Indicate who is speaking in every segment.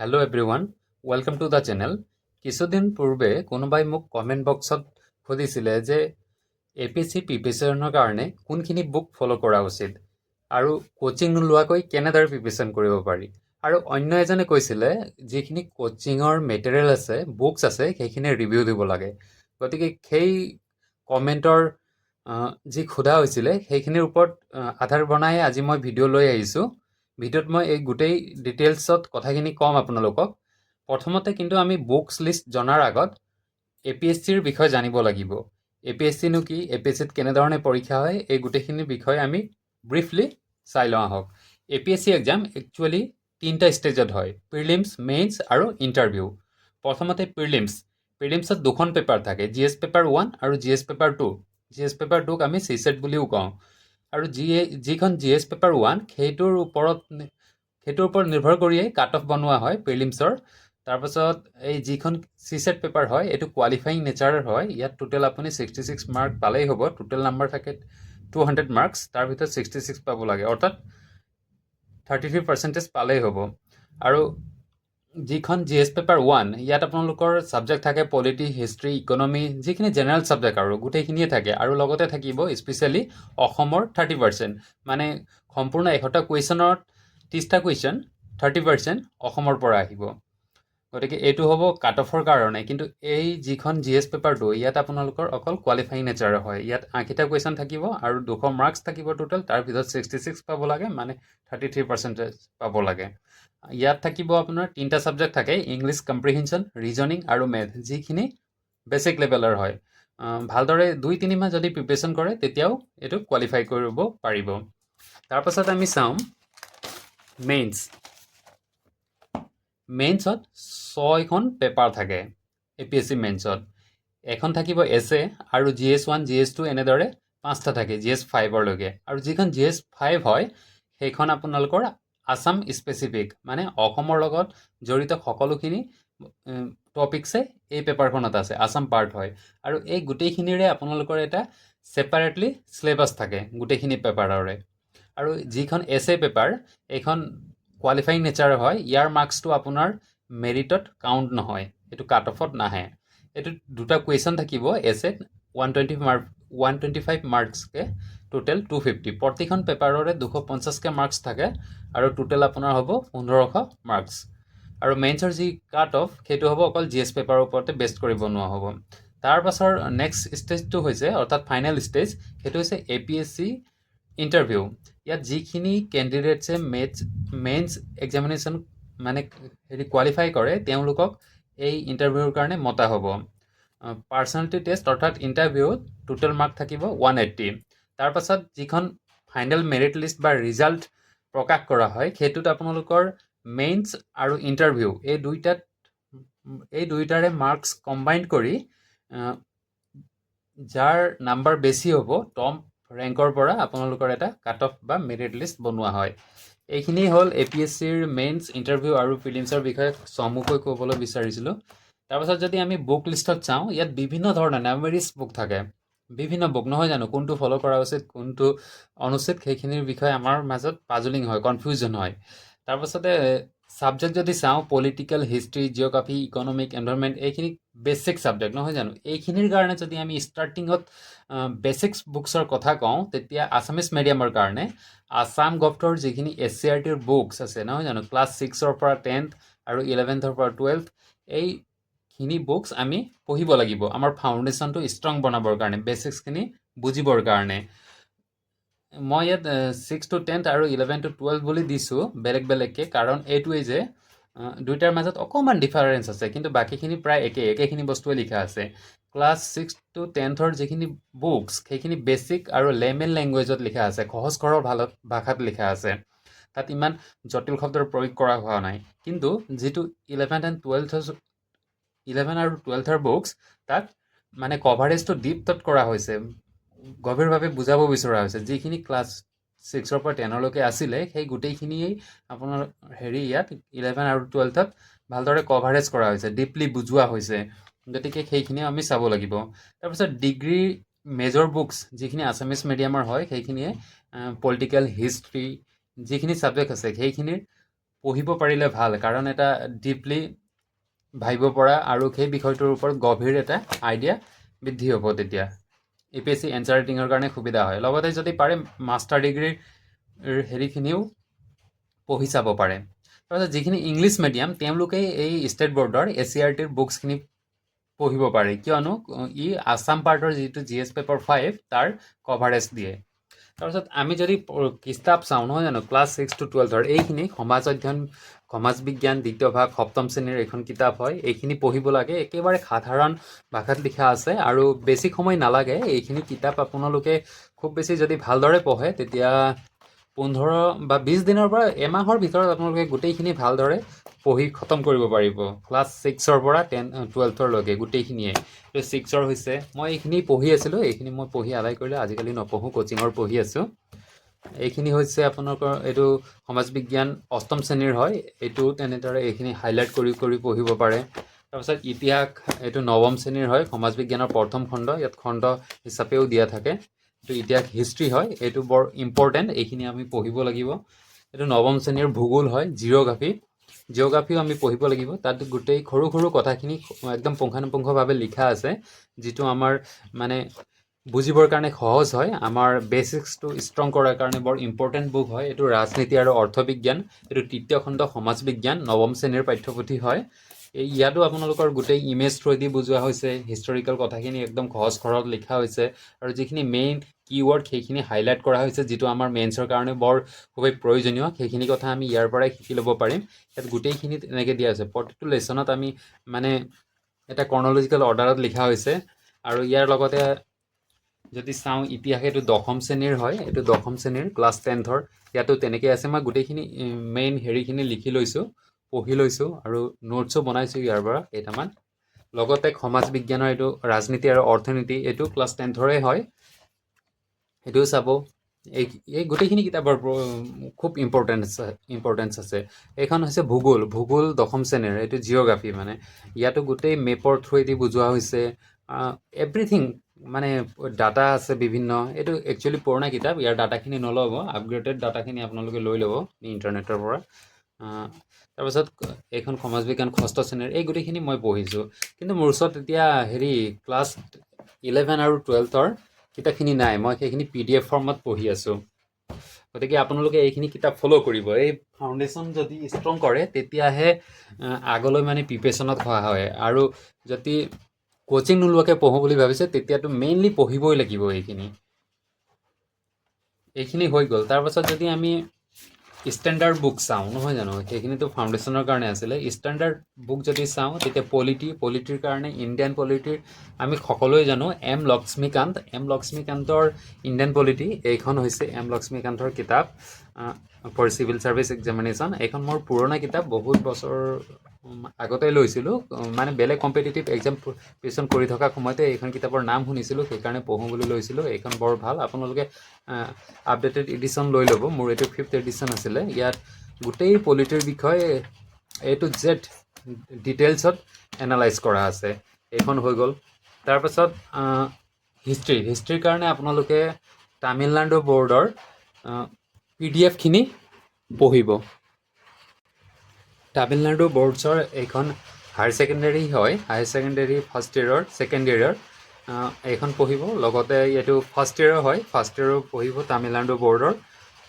Speaker 1: Hello' everyone, welcome to the channel. কিছুদিন পূৰ্বে কোনোবাই মোক কমেণ্ট বক্সত সুধিছিলে যে APSC প্ৰিপেৰেশ্যনৰ কাৰণে কোনখিনি বুক ফ'ল' কৰা উচিত আৰু কোচিং নোলোৱাকৈ কেনেদৰে প্ৰিপেৰেশ্যন কৰিব পাৰি। আৰু অন্য এজনে কৈছিলে যিখিনি কোচিঙৰ মেটেৰিয়েল আছে, বুকছ আছে, সেইখিনি ৰিভিউ দিব লাগে। গতিকে সেই কমেণ্টৰ যি সোধা হৈছিলে সেইখিনিৰ ওপৰত আধাৰ বনাই আজি মই ভিডিঅ' লৈ আহিছোঁ। ভিডিঅ'ত মই এই গোটেই ডিটেইলছত কথাখিনি ক'ম আপোনালোকক। প্ৰথমতে কিন্তু আমি বুকছ লিষ্ট জনাৰ আগত APSCৰ বিষয়ে জানিব লাগিব। APSCনো কি, APSCত কেনেধৰণে পৰীক্ষা হয়, এই গোটেইখিনিৰ বিষয়ে আমি ব্ৰিফলি চাই লওঁ আহক। APSC এক্সাম একচুৱেলি 3টা ষ্টেজত হয়: প্ৰিলিমছ, মেইনছ আৰু ইণ্টাৰভিউ। প্ৰথমতে প্ৰিলিমছত 2খন পেপাৰ থাকে, GS পেপাৰ 1 আৰু GS পেপাৰ 2। GS পেপাৰ 2ক আমি CSET বুলিও কওঁ। আৰু যিখন GS পেপাৰ 1 সেইটোৰ ওপৰত নিৰ্ভৰ কৰিয়েই কাট অফ বনোৱা হয় প্ৰিলিমছৰ। তাৰপাছত এই যিখন CSET পেপাৰ হয় এইটো কোৱালিফাইং নেচাৰৰ হয়। ইয়াত টোটেল আপুনি 66 মাৰ্ক পালেই হ'ব। টোটেল নাম্বাৰ থাকে 200 মাৰ্কছ, তাৰ ভিতৰত 66 পাব লাগে, অৰ্থাৎ 33% পালেই হ'ব। আৰু যিখন GS পেপাৰ 1 ইয়াত আপোনালোকৰ ছাবজেক্ট থাকে পলিটি, হিষ্ট্ৰী, ইকনমি, যিখিনি জেনেৰেল ছাবজেক্ট আৰু গোটেইখিনিয়ে থাকে। আৰু লগতে থাকিব স্পেচিয়েলি অসমৰ 30%, মানে সম্পূৰ্ণ 100টা কুৱেশ্যনত 30টা কুৱেশ্যন, 30% অসমৰ পৰা আহিব। গতিকে এইটো হ'ব কাট অফৰ কাৰণে। কিন্তু এই যিখন GS পেপাৰ 2 ইয়াত আপোনালোকৰ অকল কোৱালিফাইং নেচাৰৰ হয়। ইয়াত 80টা কুৱেশ্যন থাকিব আৰু 200 মাৰ্কছ থাকিব টোটেল, তাৰ ভিতৰত 66 পাব লাগে, মানে 33% পাব লাগে। ইয়াত থাকিব আপোনাৰ 3টা ছাবজেক্ট থাকে: ইংলিছ কম্প্ৰিহেনশ্যন, ৰিজনিং আৰু মেথ, যিখিনি বেছিক লেভেলৰ হয়। ভালদৰে 2-3 মাহ যদি প্ৰিপেৰেশ্যন কৰে তেতিয়াও এইটো কোৱালিফাই কৰিব পাৰিব। তাৰপাছত আমি চাওঁ মেইনছত 6খন পেপাৰ থাকে। APSC মেইনছত এখন থাকিব এছে আৰু GS1, GS2 এনেদৰে 5টা থাকে, GS5লৈকে। আৰু যিখন GS5 হয় সেইখন আপোনালোকৰ আছাম স্পেচিফিক, মানে অসমৰ লগত জড়িত সকলোখিনি টপিকছে এই পেপাৰখনত আছে, আছাম পাৰ্ট হয়। আৰু এই গোটেইখিনিৰে আপোনালোকৰ এটা ছেপাৰেটলি চিলেবাছ থাকে গোটেইখিনি পেপাৰৰে। আৰু যিখন এছে পেপাৰ এইখন কোৱালিফাইং নেচাৰৰ হয়। ইয়াৰ মাৰ্কছটো আপোনাৰ মেৰিটত কাউণ্ট নহয়, এইটো কাট অফত নাহে। এইটো 2টা কুৱেশ্যন থাকিব এছেত, 125 মাৰ্কছকৈ, টোটেল 250। প্ৰতিখন পেপাৰৰে 250কৈ মাৰ্কছ থাকে আৰু টোটেল আপোনাৰ হ'ব 1500 মাৰ্কছ। আৰু মেইনছৰ যি কাট অফ সেইটো হ'ব অকল GS পেপাৰৰ ওপৰতে বেষ্ট কৰি বনোৱা হ'ব। তাৰ পাছৰ নেক্সট ষ্টেজটো হৈছে, অৰ্থাৎ ফাইনেল ষ্টেজ, সেইটো হৈছে APSC ইণ্টাৰভিউ। ইয়াত যিখিনি কেণ্ডিডেটছে মেইনছ এক্সামিনেশ্যন মানে কোৱালিফাই কৰে তেওঁলোকক এই ইণ্টাৰভিউৰ কাৰণে মতা হ'ব। পাৰ্চনেলিটি টেষ্ট অৰ্থাৎ ইণ্টাৰভিউত টোটেল মাৰ্ক থাকিব 180। তাৰপাছত যিখন ফাইনেল মেৰিট লিষ্ট বা ৰিজাল্ট প্ৰকাশ কৰা হয় সেইটোত আপোনালোকৰ মেইনছ আৰু ইণ্টাৰভিউ এই দুইটাৰে মাৰ্কছ কম্বাইন কৰি যাৰ নাম্বাৰ বেছি হ'ব, টপ ৰেংকৰ পৰা আপোনালোকৰ এটা কাট অফ বা মেৰিট লিষ্ট বনোৱা হয়। এইখিনি হ'ল APSCৰ মেইনছ, ইণ্টাৰভিউ আৰু প্ৰিলিমছৰ বিষয়ে চমুকৈ ক'বলৈ বিচাৰিছিলোঁ। তাৰপাছত যদি আমি বুক লিষ্টত চাওঁ, ইয়াত বিভিন্ন ধৰণৰ নামেৰিজ বুক থাকে, বিভিন্ন বুক, নহয় জানো? কোনটো ফ'ল' কৰা উচিত, কোনটো অনুচিত, সেইখিনিৰ বিষয়ে আমাৰ মাজত পাজলিং হয়, কনফিউজন হয়। তাৰপাছতে ছাবজেক্ট যদি চাওঁ, political, history, geography, economic, environment, এইখিনি বেছিক ছাবজেক্ট, নহয় জানো? এইখিনিৰ কাৰণে যদি আমি ষ্টাৰ্টিঙত বেছিক্স বুকছৰ কথা কওঁ, তেতিয়া আছামিছ মিডিয়ামৰ কাৰণে আছাম গভটৰ যিখিনি SCERTৰ বুকছ আছে, নহয় জানো? ক্লাছ 6ৰ পৰা 10th আৰু 11th পৰা 12th, এইখিনি বুকছ আমি পঢ়িব লাগিব আমাৰ ফাউণ্ডেশ্যনটো ষ্ট্ৰং বনাবৰ কাৰণে, বেছিক্সখিনি বুজিবৰ কাৰণে। মই ইয়াত 6 to 10th আৰু 11 to 12 বুলি দিছোঁ বেলেগ বেলেগকৈ, কাৰণ এইটোৱেই যে দুইটাৰ মাজত অকণমান ডিফাৰেঞ্চ আছে, কিন্তু বাকীখিনি প্ৰায় একেখিনি বস্তুৱে লিখা আছে। ক্লাছ 6 to 10th যিখিনি বুকছ সেইখিনি বেছিক আৰু লেমেন লেংগুৱেজত লিখা আছে, সহজ সৰল ভাষাত লিখা আছে, তাত ইমান জটিল শব্দৰ প্ৰয়োগ কৰা হোৱা নাই। কিন্তু যিটো 11 আৰু 12ৰ বুকছ, তাত মানে কভাৰেজটো ডিপটত কৰা হৈছে, গভীৰভাৱে বুজাব বিচৰা হৈছে। যিখিনি ক্লাছ 6ৰ পৰা 10লৈকে আছিলে সেই গোটেইখিনিয়েই আপোনাৰ ইয়াত 11 আৰু 12ত ভালদৰে কভাৰেজ কৰা হৈছে, ডিপলি বুজোৱা হৈছে। গতিকে সেইখিনিও আমি চাব লাগিব। তাৰপিছত ডিগ্ৰী মেজৰ বুকছ যিখিনি আছামিছ মিডিয়ামৰ হয় সেইখিনিয়ে পলিটিকেল, হিষ্ট্ৰী যিখিনি ছাবজেক্ট আছে সেইখিনিৰ পঢ়িব পাৰিলে ভাল, কাৰণ এটা ডিপলি ভাবিব পৰা আৰু সেই বিষয়টোৰ ওপৰত গভীৰ এটা আইডিয়া বৃদ্ধি হ'ব। তেতিয়া APSC এনচাৰ ৰাইটিঙৰ কাৰণে সুবিধা হয়। লগতে যদি পাৰে মাষ্টাৰ ডিগ্ৰীৰ হেৰিখিনিও পঢ়ি চাব পাৰে। তাৰপিছত যিখিনি ইংলিছ মিডিয়াম তেওঁলোকে এই ষ্টেট বৰ্ডৰ SCERTৰ বুকছখিনি পঢ়িব পাৰে, কিয়নো ই আছাম পাৰ্টৰ যিটো GS পেপাৰ 5 তাৰ কভাৰেজ দিয়ে। তাৰপিছত আমি যদি কিতাপ চাওঁ নহয় জানো, ক্লাছ 6 to 12 এইখিনি সমাজ অধ্যয়ন, সমাজ বিজ্ঞান দ্বিতীয় ভাগ সপ্তম শ্ৰেণীৰ এইখন কিতাপ হয়। এইখিনি পঢ়িব লাগে, একেবাৰে সাধাৰণ ভাষাত লিখা আছে আৰু বেছি সময় নালাগে। এইখিনি কিতাপ আপোনালোকে খুব বেছি যদি ভালদৰে পঢ়ে তেতিয়া 15 বা 20 দিনৰ পৰা এমাহৰ ভিতৰত আপোনালোকে গোটেইখিনি ভালদৰে পঢ়ি খতম কৰিব পাৰিব। ক্লাছ 6ৰ পৰা 12লৈকে গোটেইখিনিয়ে। 6ৰ হৈছে, মই এইখিনি পঢ়ি আছিলোঁ, এইখিনি মই পঢ়ি আদায় কৰিলোঁ, আজিকালি নপঢ়োঁ, কোচিঙৰ পঢ়ি আছোঁ। এইখিনি হৈছে আপোনালোকৰ এইটো সমাজ বিজ্ঞান অষ্টম শ্ৰেণীৰ হয়, এইটো তেনেদৰে এইখিনি হাইলাইট কৰি কৰি পঢ়িব পাৰে। তাৰপিছত ইতিহাস এইটো নৱম শ্ৰেণীৰ হয়, সমাজ বিজ্ঞানৰ প্ৰথম খণ্ড, ইয়াত খণ্ড হিচাপেও দিয়া থাকে। এইটো ইতিহাস হিষ্ট্ৰী হয়, এইটো বৰ ইম্পৰ্টেণ্ট, এইখিনি আমি পঢ়িব লাগিব। এইটো নৱম শ্ৰেণীৰ ভূগোল হয়, জিঅ'গ্ৰাফিও আমি পঢ়িব লাগিব। তাত গোটেই সৰু সৰু কথাখিনি একদম পুংখানুপুংখভাৱে লিখা আছে, যিটো আমাৰ মানে বুজিবৰ কাৰণে সহজ হয়, আমাৰ বেচিক্সটো ষ্ট্ৰং কৰাৰ কাৰণে বৰ ইম্পৰ্টেণ্ট বুক হয়। এইটো ৰাজনীতি আৰু অৰ্থবিজ্ঞান, এইটো তৃতীয় খণ্ড সমাজ বিজ্ঞান, নৱম শ্ৰেণীৰ পাঠ্যপুথি হয়। ইয়াতো আপোনালোকৰ গোটেই ইমেজ থ্ৰুৱেদি বুজোৱা হৈছে, হিষ্টৰিকেল কথাখিনি একদম সহজ সৰল লিখা হৈছে, আৰু যিখিনি মেইন কিৱৰ্ড সেইখিনি হাইলাইট কৰা হৈছে, যিটো আমাৰ মেইনছৰ কাৰণে বৰ খুবেই প্ৰয়োজনীয়। সেইখিনি কথা আমি ইয়াৰ পৰাই শিকি ল'ব পাৰিম। ইয়াত গোটেইখিনি এনেকৈ দিয়া হৈছে, প্ৰতিটো লেচনত আমি মানে এটা ক্ৰনলজিকেল অৰ্ডাৰত লিখা হৈছে। আৰু ইয়াৰ লগতে যদি চাওঁ ইতিহাস, এইটো দশম শ্ৰেণীৰ হয়, এইটো দশম শ্ৰেণীৰ ক্লাছ 10ৰ, ইয়াতো তেনেকৈ আছে। মই গোটেইখিনি মেইন হেৰিখিনি লিখি লৈছোঁ, পঢ়ি লৈছোঁ আৰু নোটছো বনাইছোঁ ইয়াৰ পৰা কেইটামান। লগতে সমাজ বিজ্ঞানৰ এইটো ৰাজনীতি আৰু অৰ্থনীতি, এইটো ক্লাছ 10ৰে হয়, সেইটোও চাব। এই গোটেইখিনি কিতাপৰ খুব ইম্পৰ্টেঞ্চ আছে। এইখন হৈছে ভূগোল দশম শ্ৰেণীৰ, এইটো জিঅ'গ্ৰাফি, মানে ইয়াতো গোটেই মেপৰ থ্ৰুৱেদি বুজোৱা হৈছে, এভৰিথিং, মানে ডাটা আছে বিভিন্ন। এইটো একচুৱেলি পুৰণা কিতাপ, ইয়াৰ ডাটাখিনি নল'ব, আপগ্ৰেডেড ডাটাখিনি আপোনালোকে লৈ ল'ব ইণ্টাৰনেটৰ পৰা। তাৰপাছত এইখন সমাজ বিজ্ঞান ষষ্ঠ শ্ৰেণীৰ, এই গোটেইখিনি মই পঢ়িছোঁ। কিন্তু মোৰ ওচৰত এতিয়া ক্লাছ 11 আৰু 12ৰ কিতাপখিনি নাই, মই সেইখিনি PDF ফৰ্মত পঢ়ি আছোঁ। গতিকে আপোনালোকে এইখিনি কিতাপ ফ'ল' কৰিব। এই ফাউণ্ডেশ্যন যদি ষ্ট্ৰং কৰে তেতিয়াহে আগলৈ মানে প্ৰিপেৰেশ্যনত সহায় হয়। আৰু যদি কোচিং নোলোৱাকৈ পঢ়োঁ বুলি ভাবিছে তেতিয়াতো মেইনলি পঢ়িবই লাগিব। এইখিনি হৈ গ'ল। তাৰপাছত যদি আমি ষ্টেণ্ডাৰ্ড বুক চাওঁ নহয় জানো, সেইখিনিতো ফাউণ্ডেশ্যনৰ কাৰণে আছিলে। ষ্টেণ্ডাৰ্ড বুক যদি চাওঁ তেতিয়া পলিটিৰ কাৰণে ইণ্ডিয়ান পলিটিৰ আমি সকলোৱে জানো এম লক্ষ্মীকান্তৰ ইণ্ডিয়ান পলিটি, এইখন হৈছে এম লক্ষ্মীকান্তৰ কিতাপ ফৰ চিভিল ছাৰ্ভিচ এক্সামিনেশ্যন। এইখন মোৰ পুৰণা কিতাপ, বহুত বছৰ আগতে লৈছিলোঁ, মানে বেলেগ কম্পিটিটিভ এক্সাম প্ৰিপেৰেশ্যন কৰি থকা সময়তে এইখন কিতাপৰ নাম শুনিছিলোঁ, সেইকাৰণে পঢ়োঁ বুলি লৈছিলোঁ। এইখন বৰ ভাল, আপোনালোকে আপডেটেড এডিশ্যন লৈ ল'ব। মোৰ এইটো 5th এডিশ্যন আছিলে। ইয়াত গোটেই পলিটিৰ বিষয়ে A to Z ডিটেইলছত এনালাইজ কৰা আছে। এইখন হৈ গ'ল। তাৰপাছত হিষ্ট্ৰীৰ কাৰণে আপোনালোকে তামিলনাডু বৰ্ডৰ PDFখিনি পঢ়িব। তামিলনাডু বৰ্ডছৰ এইখন হায়াৰ ছেকেণ্ডেৰী হয়, হায়াৰ ছেকেণ্ডেৰী ফাৰ্ষ্ট ইয়েৰৰ ছেকেণ্ড ইয়েৰৰ, এইখন পঢ়িব। লগতে এইটো ফাৰ্ষ্ট ইয়েৰৰ হয়, ফাৰ্ষ্ট ইয়েৰো পঢ়িব তামিলনাডু বৰ্ডৰ।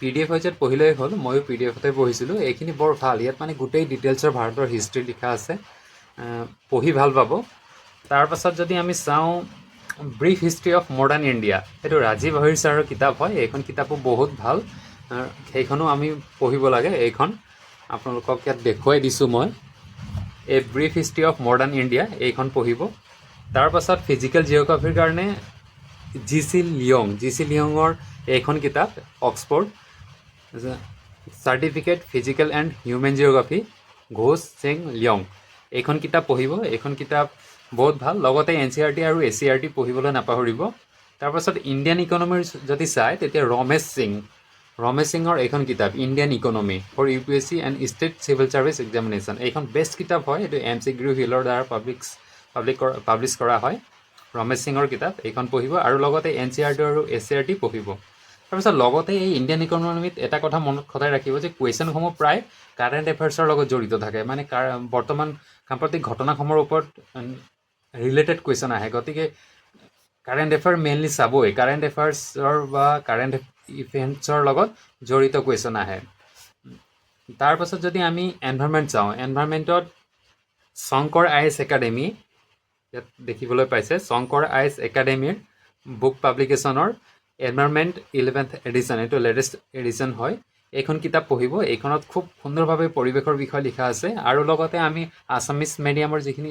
Speaker 1: PDF হৈছে পঢ়িলেই হ'ল, ময়ো PDFতে পঢ়িছিলোঁ। এইখিনি বৰ ভাল, ইয়াত মানে গোটেই ডিটেইলছৰ ভাৰতৰ হিষ্ট্ৰী লিখা আছে, পঢ়ি ভাল পাব। তাৰপাছত যদি আমি চাওঁ brief history of modern India, এইটো ৰাজীৱ হৰিৰ ছাৰৰ কিতাপ হয়। এইখন কিতাপো বহুত ভাল, সেইখনো আমি পঢ়িব লাগে। এইখন আপোনালোকক ইয়াত দেখুৱাই দিছোঁ মই, এই brief history of modern India, এইখন পঢ়িব। তাৰপাছত ফিজিকেল জিঅ'গ্ৰাফিৰ কাৰণে জি চি লিয়ঙৰ এইখন কিতাপ, Oxford certificate physical and human geography, Ghosh চেং লিয়ং, এইখন কিতাপ পঢ়িব। এইখন কিতাপ বহুত ভাল। লগতে NCERT আৰু SCERT পঢ়িবলৈ নাপাহৰিব। তাৰপাছত ইণ্ডিয়ান ইকনমিৰ যদি চায় তেতিয়া ৰমেশ সিঙৰ এইখন কিতাপ Indian economy for UPSC and state civil service examination, এইখন বেষ্ট কিতাপ হয়। এইটো MCGrew Hillৰ দ্বাৰা পাব্লিছ কৰা হয়। ৰমেশ সিঙৰ কিতাপ, এইখন পঢ়িব। আৰু লগতে NCERT আৰু SCERT পঢ়িব। তাৰপিছত লগতে এই ইণ্ডিয়ান ইকনমিত এটা কথা মনত সদায় ৰাখিব যে কুৱেশ্যনসমূহ প্ৰায় কাৰেণ্ট এফেয়াৰ্ছৰ লগত জড়িত থাকে, মানে বৰ্তমান সাম্প্ৰতিক ঘটনাসমূহৰ ওপৰত ৰিলেটেড কুৱেশ্যন আহে। গতিকে কাৰেণ্ট এফেয়াৰ মেইনলি চাবই, কাৰেণ্ট এফেয়াৰ্ছৰ বা কাৰেণ্ট ইভেণ্টছৰ লগত জড়িত কুৱেশ্যন আহে। তাৰপাছত যদি আমি এনভাইৰনমেণ্ট চাওঁ, এনভাইৰনমেণ্টত শংকৰ আই.এছ. একাডেমি, ইয়াত দেখিবলৈ পাইছে শংকৰ আই.এছ. একাডেমীৰ বুক পাব্লিকেশ্যনৰ এনভাইৰনমেণ্ট 11th এডিশ্যন, এইটো লেটেষ্ট এডিশ্যন হয়। এইখন কিতাপ পঢ়িব, এইখনত খুব সুন্দৰভাৱে পৰিৱেশৰ বিষয়ে লিখা আছে। আৰু লগতে আমি আছামিজ মিডিয়ামৰ যিখিনি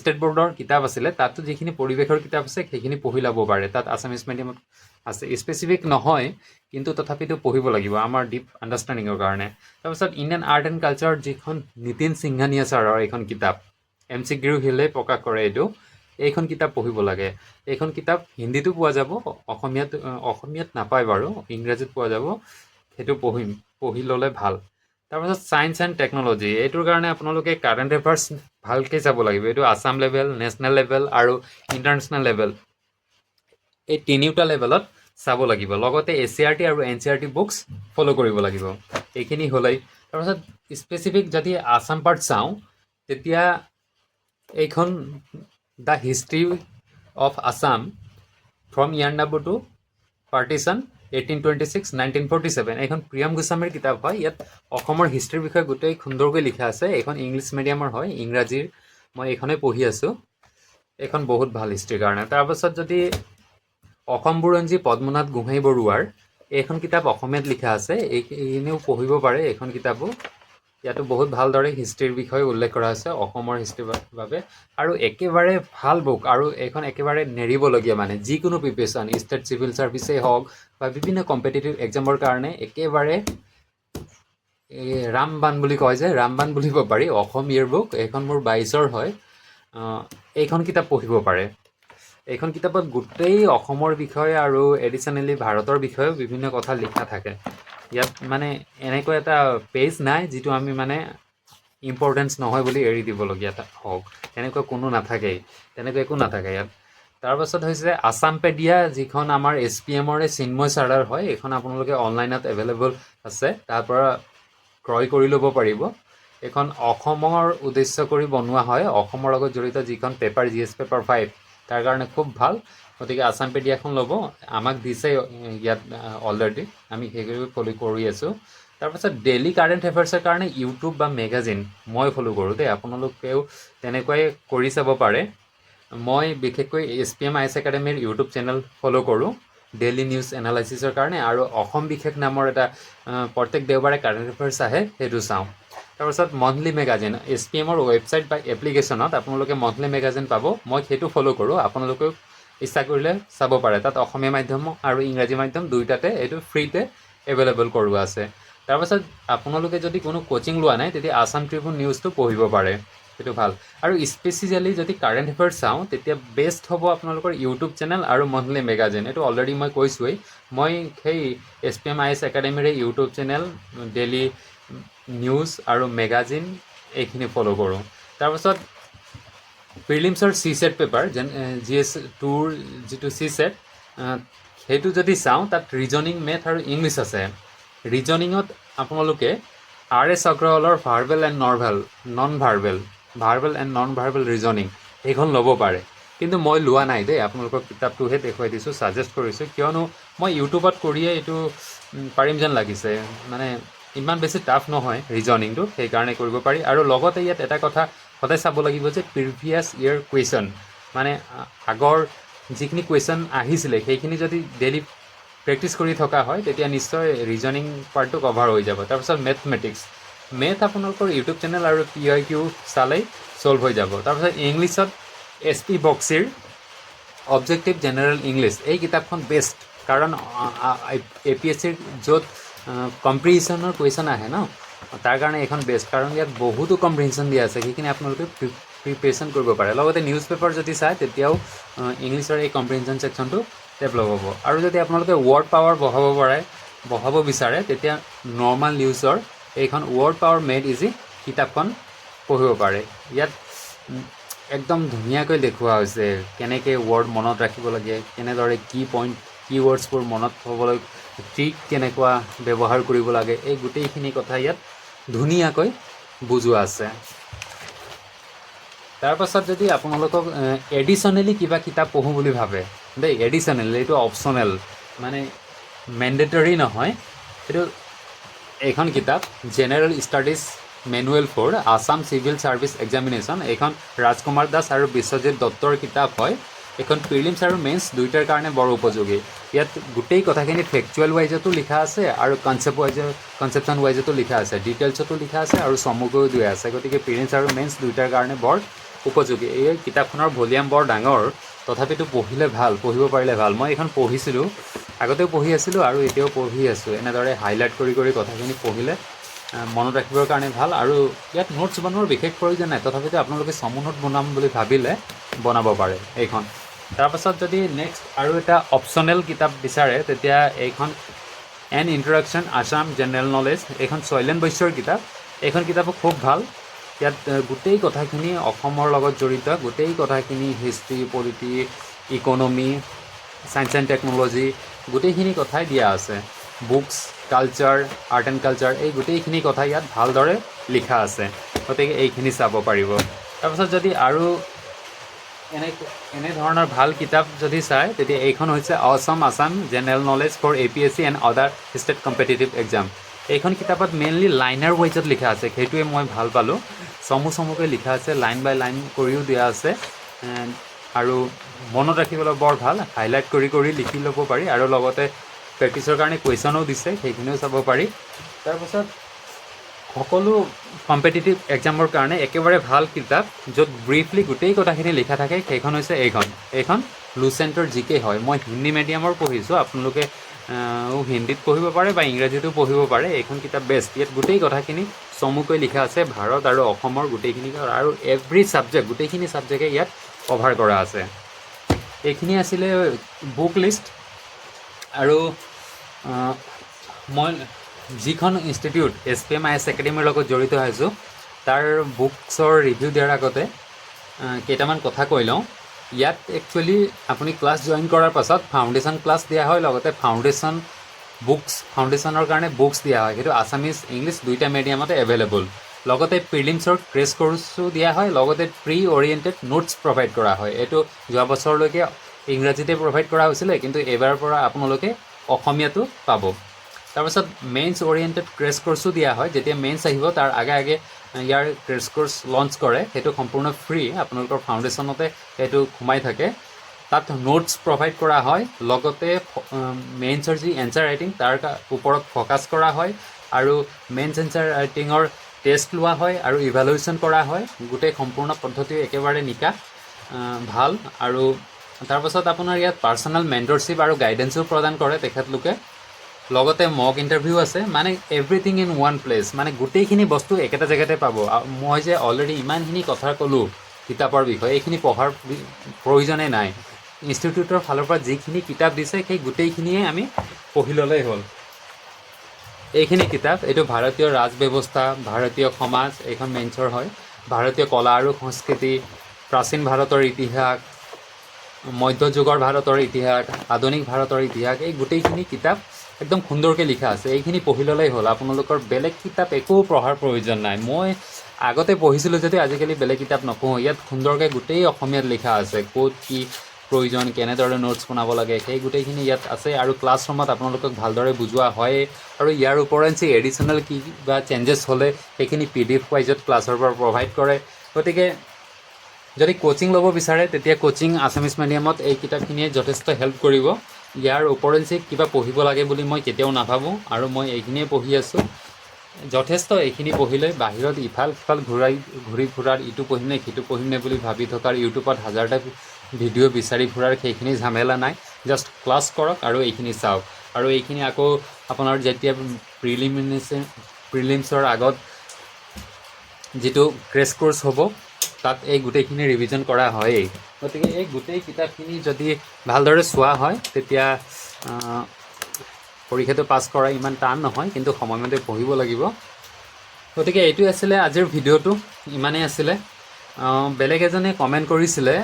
Speaker 1: ষ্টেট বৰ্ডৰ কিতাপ আছিলে, তাতো যিখিনি পৰিৱেশৰ কিতাপ আছে সেইখিনি পঢ়ি ল'ব পাৰে। তাত আছামিজ মিডিয়ামত আছে, স্পেচিফিক নহয়, কিন্তু তথাপিতো পঢ়িব লাগিব আমাৰ ডিপ আণ্ডাৰষ্টেণ্ডিঙৰ কাৰণে। তাৰপিছত ইণ্ডিয়ান আৰ্ট এণ্ড কালচাৰ, যিখন নীতিন সিংঘানিয়া ছাৰৰ এইখন কিতাপ, MC গিৰুহিলে প্ৰকাশ কৰে এইখন কিতাপ পঢ়িব লাগে। এইখন কিতাপ হিন্দীতো পোৱা যাব, অসমীয়াত নাপায় বাৰু, ইংৰাজীত পোৱা যাব। সেইটো পঢ়ি ল'লে ভাল। তাৰপাছত ছায়েন্স এণ্ড টেকন'লজি, এইটোৰ কাৰণে আপোনালোকে কাৰেণ্ট এফেয়াৰ্ছ ভালকৈ চাব লাগিব। এইটো আছাম লেভেল, নেশ্যনেল লেভেল আৰু ইণ্টাৰনেশ্যনেল লেভেল, এই তিনিওটা লেভেলত চাব লাগিব। লগতে ACRT আৰু NCERT বুকছ ফ'ল' কৰিব লাগিব। এইখিনি হ'লেই। তাৰপাছত স্পেচিফিক যদি আছাম পাৰ্ট চাওঁ, তেতিয়া এইখন the history of Assam from Yandabo to partition 1826-1947, এইখন প্ৰিয়ম গোস্বামীৰ কিতাপ হয়। ইয়াত অসমৰ হিষ্ট্ৰীৰ বিষয়ে গোটেই সুন্দৰকৈ লিখা আছে। এইখন ইংলিছ মিডিয়ামৰ হয়, ইংৰাজীৰ। মই এইখনেই পঢ়ি আছোঁ। এইখন বহুত ভাল হিষ্ট্ৰীৰ কাৰণে। তাৰপাছত যদি অসম বুৰঞ্জী পদ্মনাথ গোহাঁই বৰুৱাৰ, এইখন কিতাপ অসমীয়াত লিখা আছে, এনেও পঢ়িব পাৰে এইখন কিতাপো। ইয়াতো বহুত ভালদৰে হিষ্ট্ৰীৰ বিষয়ে উল্লেখ কৰা আছে, অসমৰ হিষ্ট্ৰীৰ বাবে। আৰু একেবাৰে ভাল বুক, আৰু এইখন একেবাৰে নেৰিবলগীয়া, মানে যিকোনো প্ৰিপেৰেশ্যন, ষ্টেট চিভিল ছাৰ্ভিচেই হওক বা বিভিন্ন কম্পিটিটিভ এক্সামৰ কাৰণে একেবাৰে ৰামবান বুলি কয় যে, ৰামবান বুলিব পাৰি, অসমীয়াৰ বুক। এইখন মোৰ 22ৰ হয়। এইখন কিতাপ পঢ়িব পাৰে। এইখন কিতাপত গোটেই অসমৰ বিষয়ে আৰু এডিশ্যনেলি ভাৰতৰ বিষয়েও বিভিন্ন কথা লিখা থাকে। ইয়াত মানে এনেকুৱা এটা পেজ নাই যিটো আমি মানে ইম্পৰ্টেঞ্চ নহয় বুলি এৰি দিবলগীয়া হওক, তেনেকুৱা কোনো নাথাকেই, তেনেকুৱা একো নাথাকে ইয়াত। তাৰপাছত হৈছে আছামপেডিয়া, যিখন আমাৰ SPMৰে চিন্ময় ছাৰৰ হয়। এইখন আপোনালোকে অনলাইনত এভেইলেবল আছে, তাৰ পৰা ক্ৰয় কৰি ল'ব পাৰিব। এইখন অসমৰ উদ্দেশ্য কৰি বনোৱা হয়, অসমৰ লগত জড়িত যিখন পেপাৰ GS পেপাৰ 5, তাৰ কাৰণে খুব ভাল। গতিকে আছামপেডিয়াখন ল'ব, আমাক দিছে ইয়াত অলৰেডি, আমি সেইবোৰ ফ'ল' কৰি আছোঁ। তাৰপাছত ডেইলি কাৰেণ্ট এফেয়াৰ্ছৰ কাৰণে ইউটিউব বা মেগাজিন মই ফ'ল' কৰোঁ দেই, আপোনালোকেও তেনেকুৱাই কৰি চাব পাৰে। মই বিশেষকৈ SPM IS একাডেমীৰ ইউটিউব চেনেল ফ'ল' কৰোঁ ডেইলি নিউজ এনালাইচিছৰ কাৰণে, আৰু অসম বিশেষ নামৰ এটা প্ৰত্যেক দেওবাৰে কাৰেণ্ট এফেয়াৰ্ছ আহে, সেইটো চাওঁ। তাৰপাছত মন্থলি মেগাজিন, SPMৰ ৱেবছাইট বা এপ্লিকেশ্যনত আপোনালোকে মন্থলি মেগাজিন পাব, মই সেইটো ফ'ল' কৰোঁ। আপোনালোকেও ইচ্ছা কৰিলে চাব পাৰে, তাত অসমীয়া মাধ্যম আৰু ইংৰাজী মাধ্যম দুয়োটাতে এইটো ফ্ৰীতে এভেইলেবল কৰোৱা আছে। তাৰপাছত আপোনালোকে যদি কোনো কোচিং লোৱা নাই, তেতিয়া আছাম ট্ৰিবিউন নিউজটো পঢ়িব পাৰে, সেইটো ভাল। আৰু স্পেচিয়েলি যদি কাৰেণ্ট এফেয়াৰ্ছ চাওঁ, তেতিয়া বেষ্ট হ'ব আপোনালোকৰ ইউটিউব চেনেল আৰু মন্থলি মেগাজিন। এইটো অলৰেডি মই কৈছোঁৱেই, মই সেই SPM IS একাডেমীৰে ইউটিউব চেনেল, ডেইলি নিউজ আৰু মেগাজিন এইখিনি ফ'ল' কৰোঁ। তাৰপাছত প্ৰিলিমছৰ CSET পেপাৰ, GS2ৰ যিটো CSET, সেইটো যদি চাওঁ, তাত ৰিজনিং, মেথ আৰু ইংলিছ আছে। ৰিজনিঙত আপোনালোকে RS অগ্ৰৱালৰ verbal and non verbal reasoning, সেইখন ল'ব পাৰে। কিন্তু মই লোৱা নাই দেই, আপোনালোকৰ কিতাপটোহে দেখুৱাই দিছোঁ, ছাজেষ্ট কৰিছোঁ, কিয়নো মই ইউটিউবত কৰিয়ে এইটো পাৰিম যেন লাগিছে। মানে ইমান বেছি টাফ নহয় ৰিজনিংটো, সেইকাৰণে কৰিব পাৰি। আৰু লগতে ইয়াত এটা কথা সদায় চাব লাগিব যে প্ৰিভিয়াছ ইয়েৰ কুৱেশ্যন, মানে আগৰ যিখিনি কুৱেশ্যন আহিছিলে সেইখিনি যদি ডেইলি প্ৰেক্টিছ কৰি থকা হয়, তেতিয়া নিশ্চয় ৰিজনিং পাৰ্টটো কভাৰ হৈ যাব। তাৰপিছত মেথ আপোনালোকৰ ইউটিউব চেনেল আৰু PIQ চালেই ছল্ভ হৈ যাব। তাৰপিছত ইংলিছত SP বক্সিৰ অবজেক্টিভ জেনেৰেল ইংলিছ, এই কিতাপখন বেষ্ট, কাৰণ APSCৰ য'ত কম্প্ৰিহেনশ্যনৰ কুৱেশ্যন আহে ন, তাৰ কাৰণে এইখন বেষ্ট, কাৰণ ইয়াত বহুতো কম্প্ৰিহেনশ্যন দিয়া আছে, সেইখিনি আপোনালোকে প্ৰিপেৰেশ্যন কৰিব পাৰে। লগতে নিউজ পেপাৰ যদি চায়, তেতিয়াও ইংলিছৰ এই কম্প্ৰিহেনশ্যন ছেকশ্যনটো ডেভেলপ হ'ব। আৰু যদি আপোনালোকে ৱৰ্ড পাৱাৰ বঢ়াব বিচাৰে, তেতিয়া নৰ্মেল নিউজৰ এইখন ৱৰ্ড পাৱাৰ মেড ইজি কিতাপখন পঢ়িব পাৰে। ইয়াত একদম ধুনীয়াকৈ দেখুওৱা হৈছে কেনেকৈ ৱৰ্ড মনত ৰাখিব লাগে, কেনেদৰে কি ৱৰ্ডছবোৰ মনত থ'বলৈ ট্ৰিক কেনেকুৱা ব্যৱহাৰ কৰিব লাগে এই গোটেইখিনি কথা ইয়াত ধুনীয়াকৈ বুজোৱা আছে। তাৰ পাছত যদি আপোনালোকক এডিশ্যনেলি কিবা কিতাপ পঢ়োঁ বুলি ভাবে দেই, এডিশ্যনেলি এইটো অপশ্যনেল মানে মেণ্ডেটৰী নহয়, এইটো এইখন কিতাপ general studies manual for Assam civil service examination. এইখন ৰাজকুমাৰ দাস আৰু বিশ্বজিৎ দত্তৰ কিতাপ হয়। এইখন প্ৰিলিমছ আৰু মেইনছ দুয়োটাৰ কাৰণে বৰ উপযোগী। ইয়াত গোটেই কথাখিনি ফেকচুৱেল ৱাইজতো লিখা আছে আৰু কনচেপশ্যন ৱাইজতো লিখা আছে, ডিটেইলছতো লিখা আছে আৰু চমুকৈও দিয়া আছে। গতিকে প্ৰিলিমছ আৰু মেইনছ দুয়োটাৰ কাৰণে বৰ উপযোগী। এই কিতাপখনৰ ভলিউম বৰ ডাঙৰ, তথাপিতো পঢ়িলে ভাল, পঢ়িব পাৰিলে ভাল। মই এইখন পঢ়িছিলোঁ, আগতেও পঢ়ি আছিলোঁ আৰু এতিয়াও পঢ়ি আছোঁ। এনেদৰে হাইলাইট কৰি কৰি কথাখিনি পঢ়িলে মনত ৰাখিবৰ কাৰণে ভাল। আৰু ইয়াত নোটছ বনোৱাৰ বিশেষ প্ৰয়োজন নাই, তথাপিতো আপোনালোকে চমু নোট বনাম বুলি ভাবিলে বনাব পাৰে এইখন। তাৰপাছত যদি নেক্সট আৰু এটা অপশ্যনেল কিতাপ বিচাৰে তেতিয়া এইখন N introduction Assam general knowledge. এইখন শৈলেন বৈশ্যৰ কিতাপ। এইখন কিতাপো খুব ভাল। ইয়াত গোটেই কথাখিনি অসমৰ লগত জড়িত, গোটেই কথাখিনি history, polity, economy, science and technology গোটেইখিনি কথাই দিয়া আছে। Books, culture, art and culture এই গোটেইখিনি কথা ইয়াত ভালদৰে লিখা আছে, গতিকে এইখিনি চাব পাৰিব। তাৰপাছত যদি আৰু এনেধৰণৰ ভাল কিতাপ যদি চায় তেতিয়া এইখন হৈছে Asom Assam general knowledge for APSC and other state competitive exam. এইখন কিতাপত মেইনলি লাইনাৰ ৱাইজত লিখা আছে, সেইটোৱে মই ভাল পালোঁ। চমুকৈ লিখা আছে, লাইন বাই লাইন কৰিও দিয়া আছে আৰু মনত ৰাখিবলৈ বৰ ভাল। হাইলাইট কৰি কৰি লিখি ল'ব পাৰি আৰু লগতে প্ৰেক্টিছৰ কাৰণে কুৱেশ্যনো দিছে, সেইখিনিও চাব পাৰি। তাৰপাছত সকলো কম্পিটিটিভ এক্সামৰ কাৰণে একেবাৰে ভাল কিতাপ য'ত ব্ৰিফলি গোটেই কথাখিনি লিখা থাকে সেইখন হৈছে এইখন লুচেণ্টৰ GK হয়। মই হিন্দী মিডিয়ামৰ পঢ়িছোঁ, আপোনালোকে হিন্দীত পঢ়িব পাৰে বা ইংৰাজীতো পঢ়িব পাৰে। এইখন কিতাপ বেষ্ট। ইয়াত গোটেই কথাখিনি চমুকৈ লিখা আছে, ভাৰত আৰু অসমৰ গোটেইখিনি আৰু এভৰি ছাবজেক্ট, গোটেইখিনি ছাবজেক্টে ইয়াত কভাৰ কৰা আছে। এইখিনি আছিলে বুক লিষ্ট। আৰু মই যিখন ইনষ্টিটিউট SPM IS একাডেমীৰ লগত জড়িত হৈছোঁ তাৰ বুকছৰ ৰিভিউ দিয়াৰ আগতে কেইটামান কথা কৈ লওঁ। ইয়াত একচুৱেলি আপুনি ক্লাছ জইন কৰাৰ পাছত ফাউণ্ডেশ্যন ক্লাছ দিয়া হয়, লগতে ফাউণ্ডেশ্যনৰ কাৰণে বুকছ দিয়া হয়। সেইটো আছামিজ ইংলিছ দুইটা মিডিয়ামতে এভেইলেবল। লগতে প্ৰিলিমছৰ ক্ৰেছ কৰ্চো দিয়া হয়, লগতে প্ৰি অৰিয়েণ্টেড নোটছ প্ৰভাইড কৰা হয়। এইটো যোৱা বছৰলৈকে ইংৰাজীতে প্ৰভাইড কৰা হৈছিলে, কিন্তু এইবাৰৰ পৰা আপোনালোকে অসমীয়াটো পাব। তাৰপাছত মেইনছ অৰিয়েণ্টেড ক্ৰেছ কৰ্চো দিয়া হয়। যেতিয়া মেইনছ আহিব তাৰ আগে ইয়াৰ ক্ৰেছ কৰ্চ লঞ্চ কৰে, সেইটো সম্পূৰ্ণ ফ্ৰী, আপোনালোকৰ ফাউণ্ডেশ্যনতে সেইটো সোমাই থাকে। তাত নোটছ প্ৰভাইড কৰা হয়, লগতে মেইনছৰ যি এনচাৰ ৰাইটিং তাৰ ওপৰত ফ'কাছ কৰা হয় আৰু মেইনছ এনচাৰ ৰাইটিঙৰ টেষ্ট লোৱা হয় আৰু ইভালুৱেশ্যন কৰা হয়। গোটেই সম্পূৰ্ণ পদ্ধতি একেবাৰে নিকা, ভাল। আৰু তাৰপাছত আপোনাৰ ইয়াত পাৰ্চনেল মেণ্টৰশ্বিপ আৰু গাইডেঞ্চো প্ৰদান কৰে তেখেতলোকে। লগতে মক ইণ্টাৰভিউ আছে, মানে এভৰিথিং ইন ওৱান প্লেচ, মানে গোটেইখিনি বস্তু একেটা জেগাতে পাব। মই যে অলৰেডি ইমানখিনি কথা ক'লোঁ কিতাপৰ বিষয়ে, এইখিনি পঢ়াৰ প্ৰয়োজনেই নাই। ইনষ্টিটিউটৰ ফালৰ পৰা যিখিনি কিতাপ দিছে সেই গোটেইখিনিয়ে আমি পঢ়ি ল'লেই হ'ল। এইখিনি কিতাপ, এইটো ভাৰতীয় ৰাজ ব্যৱস্থা, ভাৰতীয় সমাজ, এইখন মেইনছৰ হয়। ভাৰতীয় কলা আৰু সংস্কৃতি, প্ৰাচীন ভাৰতৰ ইতিহাস, মধ্যযুগৰ ভাৰতৰ ইতিহাস, আধুনিক ভাৰতৰ ইতিহাস, এই গোটেইখিনি কিতাপ একদম সুন্দৰকৈ লিখা আছে। এইখিনি পঢ়ি ল'লেই হ'ল, আপোনালোকৰ বেলেগ কিতাপ একো পঢ়াৰ প্ৰয়োজন নাই। মই আগতে পঢ়িছিলোঁ যদিও আজিকালি বেলেগ কিতাপ নপঢ়োঁ। ইয়াত সুন্দৰকৈ গোটেই অসমীয়াত লিখা আছে, ক'ত কি প্ৰয়োজন, কেনেদৰে নোটছ বনাব লাগে, সেই গোটেইখিনি ইয়াত আছে। আৰু ক্লাছৰুমত আপোনালোকক ভালদৰে বুজোৱা হয়। আৰু ইয়াৰ ওপৰঞ্চি এডিশ্যনেল কিবা চেঞ্জেছ হ'লে সেইখিনি PDF ৱাইজত ক্লাছৰ পৰা প্ৰভাইড কৰে। গতিকে যদি কোচিং ল'ব বিচাৰে তেতিয়া কোচিং আছামিজ মিডিয়ামত এই কিতাপখিনিয়ে যথেষ্ট হেল্প কৰিব। ইয়াৰ ওপৰঞ্চি কিবা পঢ়িব লাগে বুলি মই কেতিয়াও নাভাবোঁ, আৰু মই এইখিনিয়ে পঢ়ি আছোঁ। যথেষ্ট এইখিনি পঢ়িলে বাহিৰত ইফাল সিফাল ঘূৰি ফুৰাৰ, ইটো পঢ়িম নে সিটো পঢ়িম নে বুলি ভাবি থকাৰ, ইউটিউবত হাজাৰটা ভিডিঅ' বিচাৰি ফুৰাৰ সেইখিনি ঝামেলা নাই। জাষ্ট ক্লাছ কৰক আৰু এইখিনি চাওক। আৰু এইখিনি আকৌ আপোনাৰ যেতিয়া প্ৰিলিমছৰ আগত যিটো ক্ৰেছ কৰ্চ হ'ব তাত এই গোটেইখিনি ৰিভিজন কৰা হয়েই। গতিকে এই গোটেই কিতাপখিনি যদি ভালদৰে চোৱা হয় তেতিয়া পৰীক্ষাটো পাছ কৰা ইমান টান নহয়, কিন্তু সময়মতে পঢ়িব লাগিব। গতিকে এইটোৱে আছিলে আজিৰ ভিডিঅ'টো, ইমানেই আছিলে। বেলেগ এজনে কমেণ্ট কৰিছিলে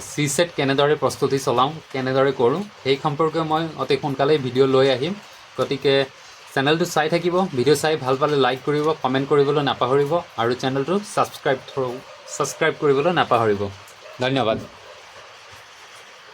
Speaker 1: CSET কেনেদৰে প্ৰস্তুতি চলাওঁ, কেনেদৰে কৰোঁ, সেই সম্পৰ্কে মই অতি সোনকালেই ভিডিঅ' লৈ আহিম। গতিকে চেনেলটো চাই থাকিব, ভিডিঅ' চাই ভাল পালে লাইক কৰিব, কমেণ্ট কৰিবলৈ নাপাহৰিব আৰু চেনেলটো ছাবস্ক্ৰাইব কৰিবলৈ নাপাহৰিব। ধন্যবাদ।